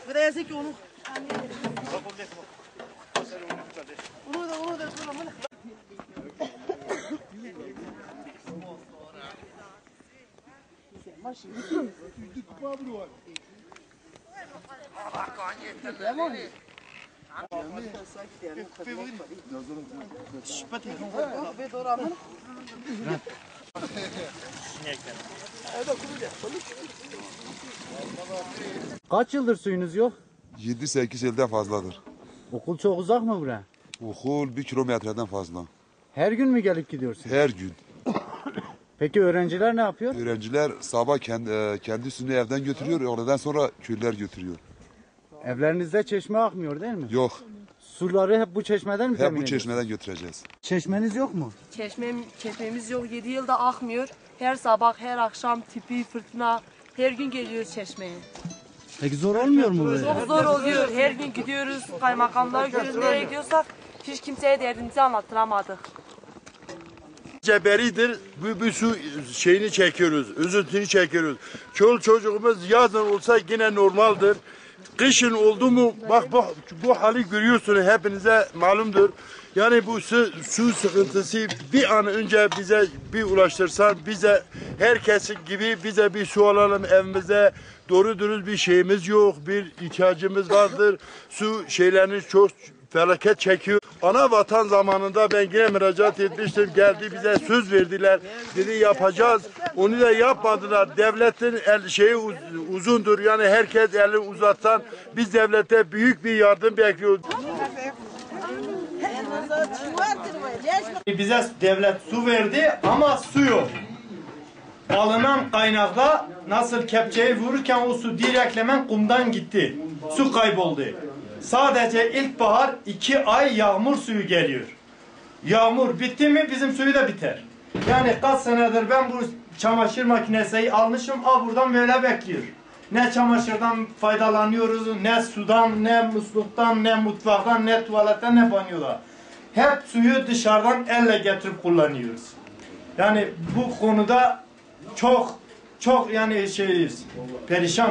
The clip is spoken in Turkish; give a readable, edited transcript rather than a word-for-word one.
وده يا سيكي ونو Kaç yıldır suyunuz yok? 7-8 yıldan fazladır. Okul çok uzak mı buraya? Okul 1 kilometreden fazla. Her gün mü gelip gidiyorsunuz? Her gün. Peki öğrenciler ne yapıyor? Öğrenciler sabah kendisini evden götürüyor, oradan sonra köylüler götürüyor. Evlerinizde çeşme akmıyor değil mi? Yok, Suları hep bu çeşmeden mi hep temin bu ediyorsunuz? çeşmeden götüreceğiz. Çeşmeniz yok mu? Çeşmemiz yok. 7 yılda akmıyor. Her sabah, her akşam tipi, fırtına. Her gün geliyoruz çeşmeye. Peki zor olmuyor mu böyle? Çok zor oluyor. Her gün gidiyoruz. Kaymakamlara gidiyoruz. Nereye gidiyorsak hiç kimseye derdimizi anlattıramadık. Ceberidir. Bu su şeyini çekiyoruz. Üzüntünü çekiyoruz. Çoluk çocuğumuz yazın olsa yine normaldir. Kışın oldu mu bak bu hali görüyorsunuz, hepinize malumdur. Yani bu su sıkıntısı bir an önce bize bir ulaştırsan, bize herkesin gibi bize bir su alalım evimize. Doğru dürüst bir şeyimiz yok, bir ihtiyacımız vardır. Su şeylerini çok felaket çekiyor. Ana vatan zamanında ben yine müracaat etmiştim. Geldi bize söz verdiler. Dedi yapacağız. Onu da yapmadılar. Devletin şeyi uzundur. Yani herkes elini uzatsan biz devlete büyük bir yardım bekliyoruz. Bize devlet su verdi ama su yok. Alınan kaynakla nasıl kepçeyi vururken o su direktlemen kumdan gitti. Su kayboldu. Sadece ilkbahar 2 ay yağmur suyu geliyor. Yağmur bitti mi bizim suyu da biter. Yani kaç senedir ben bu çamaşır makinesi almışım, buradan böyle bekliyor. Ne çamaşırdan faydalanıyoruz, ne sudan, ne musluktan, ne mutfaktan, ne tuvaletten, ne banyoda. Hep suyu dışarıdan elle getirip kullanıyoruz. Yani bu konuda çok yani perişan.